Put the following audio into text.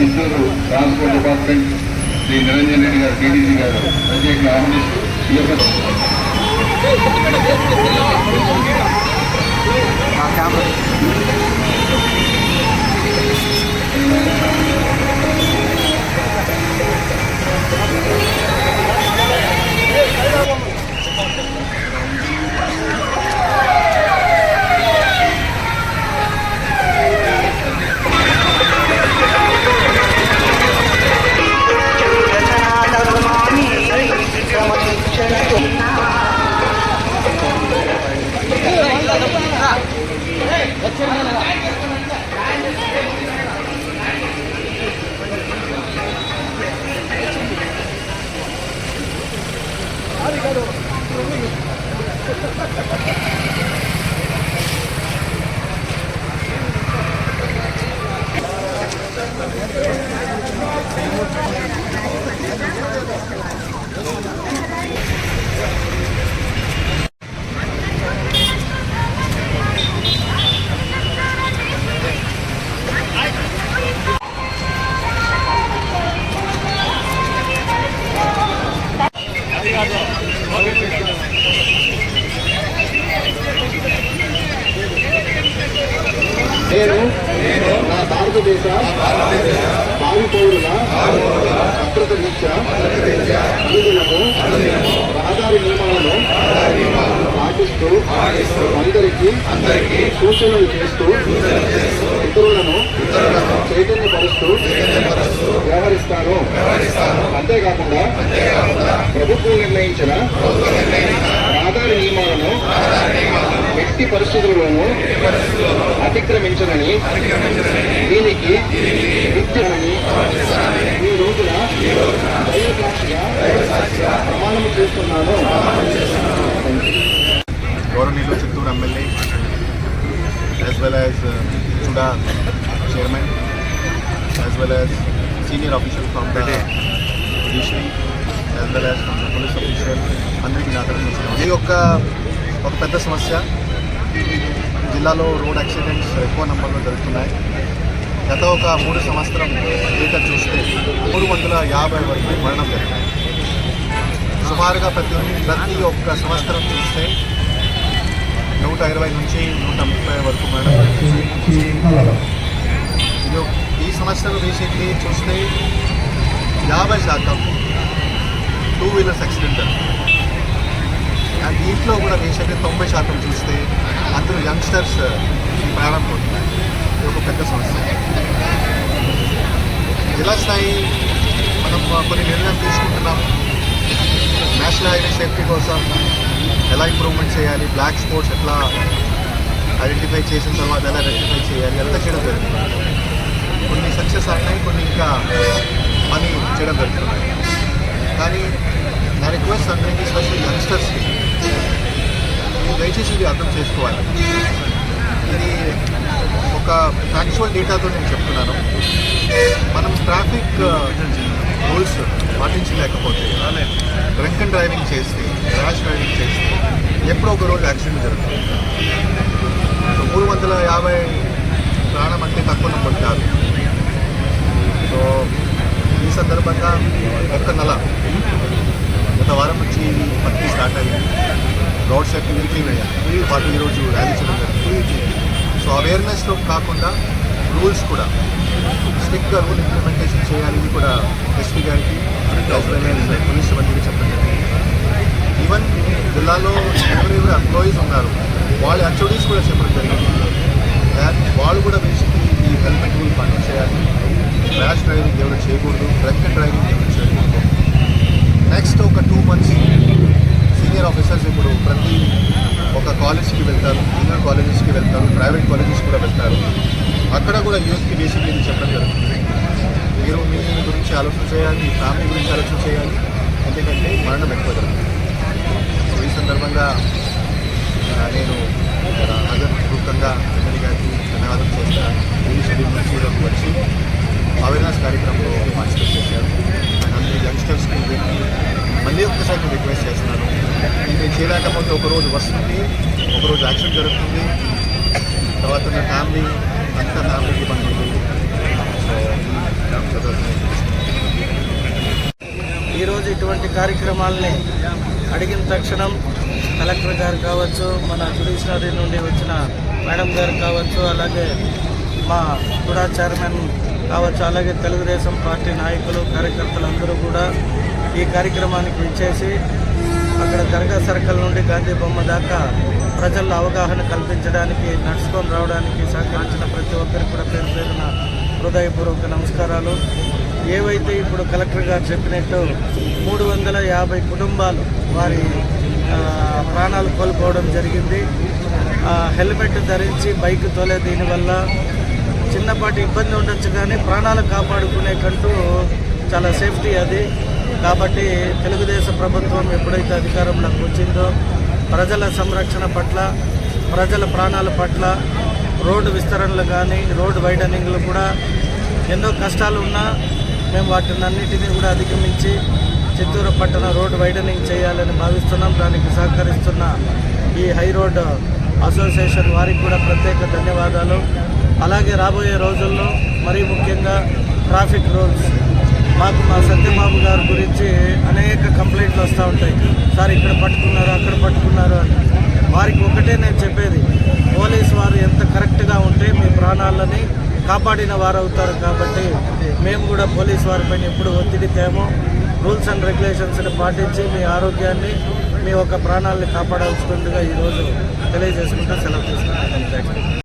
Chittoor transport department Shri Niranjan Reddy గారు TDC గారు ప్రత్యేకంగా ఆహ్వానిస్తూ ఈ యొక్క నేను నా భారతదేశ భావి పౌరుల భద్రత రీత్యా అనుగుణము రహదారి నియమాలను పాటిస్తూ అందరికీ సూచనలు చేస్తూ ఇతరులను చైతన్యపరుస్తూ వ్యవహరిస్తాను. అంతేకాకుండా ప్రభుత్వం నిర్ణయించిన రహదారి నియమాలను ఎట్టి పరిస్థితుల్లోనూ అతిక్రమించనని దీనికి విద్యనని ఈ రోజున దైవసాక్షిగా ప్రమాణం చేస్తున్నాను. గౌరవనీయులు Chittoor MLA as well as CUDA chairman as well as senior official from the judiciary as well as from the police official అందరికీ నా తరఫున ఇది ఒక పెద్ద సమస్య. జిల్లాలో రోడ్ యాక్సిడెంట్స్ ఎక్కువ నంబర్లో జరుగుతున్నాయి. గత ఒక 3 సంవత్సరం డేటా చూస్తే 350 వరకు మరణం జరిగింది. సుమారుగా ప్రతి ఒక్క సంవత్సరం చూస్తే 120 నుంచి 130 వరకు మరణం జరిగింది. ఈ సంవత్సరం రీసెంట్లీ చూస్తే 50% 2 వీలర్స్ యాక్సిడెంట్ జరిగింది. అండ్ దీంట్లో కూడా రీసెంట్లీ 90% చూస్తే అందరూ యంగ్స్టర్స్ ప్రారంభం అవుతున్నాయి. ఇది ఒక పెద్ద సమస్య. జిల్లా స్థాయి మనం కొన్ని నిర్ణయం తీసుకుంటున్నాం. నేషనల్ హైవే సేఫ్టీ కోసం ఎలా ఇంప్రూవ్మెంట్ చేయాలి, బ్లాక్ స్పాట్స్ ఎట్లా ఐడెంటిఫై చేసిన తర్వాత ఎలా రెక్టిఫై చేయాలి అంతా చేయడం జరుగుతుంది. కొన్ని సక్సెస్ అవుతున్నాయి, కొన్ని ఇంకా పని చేయడం జరుగుతున్నాయి. కానీ నా రిక్వెస్ట్ అందరికీ స్పెషల్ యంగ్స్టర్స్కి దయచేసి ఇది అర్థం చేసుకోవాలి. ఇది ఒక ఫ్యాక్చువల్ డేటాతో నేను చెప్తున్నాను. మనం ట్రాఫిక్ రూల్స్ పాటించలేకపోతే, డ్రంక్ అండ్ డ్రైవింగ్ చేస్తే, ర్యాష్ డ్రైవింగ్ చేస్తే ఎప్పుడో ఒక రోజు యాక్సిడెంట్ జరుగుతుంది. 350 ప్రాణం అంటే తక్కువ నంబర్ కాదు. సో ఈ సందర్భంగా ఒక్క నెల గత వారం నుంచి పత్తి స్టార్ట్ అయ్యింది. రోడ్ సేఫ్టీ వీక్లీ వాటి ఈరోజు ర్యాలీ చేయడం జరిగింది. సో అవేర్నెస్లో కాకుండా రూల్స్ కూడా స్ట్రిక్ట్గా రూల్ ఇంప్లిమెంటేషన్ చేయాలి. ఇది కూడా ఎస్పీ గారికి పోలీస్ సిబ్బందికి చెప్పడం జరిగింది. ఈవెన్ జిల్లాలో ఎవరెవరు ఎంప్లాయీస్ ఉన్నారు వాళ్ళ హెచ్ఓడీస్ కూడా చెప్పడం జరిగింది. వాళ్ళు కూడా బేసిక్లీ ఈ హెల్మెట్ రూల్ పాటించేయాలి. ర్యాష్ డ్రైవింగ్ ఎవరు చేయకూడదు, డ్రంక్ అండ్ డ్రైవింగ్ ఎవరు చేయకూడదు. నెక్స్ట్ ఒక 2 months సీనియర్ ఆఫీసర్స్ ఇప్పుడు ప్రతి ఒక కాలేజ్కి వెళ్తారు, జూనియర్ కాలేజెస్కి వెళ్తారు, ప్రైవేట్ కాలేజెస్ కూడా వెళ్తారు. అక్కడ కూడా యూత్కి బేసిక్లీ చెప్పడం జరుగుతుంది. మీరు మీ గురించి ఆలోచన చేయాలి, మీ ఫ్యామిలీ గురించి ఆలోచన చేయాలి. ఎందుకంటే మరణం ఎక్కువ జరుగుతుంది. సో ఈ సందర్భంగా నేను అదృష్టంగా ఎమ్మెల్యే గారికి ధన్యవాదాలు చేస్తాను. ఈ షెడ్యూల్ నుంచి ఈరోజు వచ్చి అవేర్నెస్ కార్యక్రమంలో పార్టిసిపేట్ చేశారు. అందరూ యంగ్స్టర్స్కి మళ్ళీ ఒక్కసారి రిక్వెస్ట్ చేస్తున్నాను. ఇది చేయలేకపోతే ఒకరోజు వస్తుంది, ఒకరోజు యాక్సిడెంట్ జరుగుతుంది, తర్వాత నా ఫ్యామిలీ అంతా ఫ్యామిలీకి ఇబ్బంది అవుతుంది. ఈరోజు ఇటువంటి కార్యక్రమాలని అడిగిన తక్షణం కలెక్టర్ గారు కావచ్చు, మన జ్యుడిషియరీ నుండి వచ్చిన మేడం గారు కావచ్చు, అలాగే మా కూడా చైర్మన్ కావచ్చు, అలాగే తెలుగుదేశం పార్టీ నాయకులు కార్యకర్తలు అందరూ కూడా ఈ కార్యక్రమానికి ఇచ్చేసి అక్కడ దర్గా సర్కిల్ నుండి గాంధీ బొమ్మ దాకా ప్రజల్లో అవగాహన కల్పించడానికి నడుచుకొని రావడానికి సహకరించిన ప్రతి ఒక్కరికి కూడా పేరు పేరున హృదయపూర్వక నమస్కారాలు. ఏవైతే ఇప్పుడు కలెక్టర్ గారు చెప్పినట్టు 350 కుటుంబాలు వారి ప్రాణాలు కోల్పోవడం జరిగింది. హెల్మెట్ ధరించి బైక్ తోలే దీనివల్ల చిన్నపాటి ఇబ్బంది ఉండొచ్చు, కానీ ప్రాణాలు కాపాడుకునేకంటూ చాలా సేఫ్టీ అది. కాబట్టి తెలుగుదేశం ప్రభుత్వం ఎప్పుడైతే అధికారంలోకి వచ్చిందో ప్రజల సంరక్షణ పట్ల, ప్రజల ప్రాణాల పట్ల రోడ్డు విస్తరణలు కానీ రోడ్డు వైడనింగ్లు కూడా ఎన్నో కష్టాలు ఉన్నా మేము వాటినన్నిటినీ కూడా అధిగమించి చిత్తూరు పట్టణ రోడ్డు వైడనింగ్ చేయాలని భావిస్తున్నాం. దానికి సహకరిస్తున్న ఈ హై రోడ్ అసోసియేషన్ వారికి కూడా ప్రత్యేక ధన్యవాదాలు. అలాగే రాబోయే రోజుల్లో మరీ ముఖ్యంగా ట్రాఫిక్ రూల్స్, మాకు మా సత్యబాబు గారి గురించి అనేక కంప్లైంట్లు వస్తూ ఉంటాయి. సార్ ఇక్కడ పట్టుకున్నారు, అక్కడ పట్టుకున్నారు అని. వారికి ఒకటే నేను చెప్పేది, పోలీసు వారు ఎంత కరెక్ట్గా ఉంటే మీ ప్రాణాలని కాపాడిన వారు అవుతారు. కాబట్టి మేము కూడా పోలీసు వారిపైన ఎప్పుడు ఒత్తిడి తేమో, రూల్స్ అండ్ రెగ్యులేషన్స్ని పాటించి మీ ఆరోగ్యాన్ని, మీ యొక్క ప్రాణాలని కాపాడాల్సిందిగా ఈరోజు తెలియజేసుకుంటూ సెలవు తీసుకుంటాను.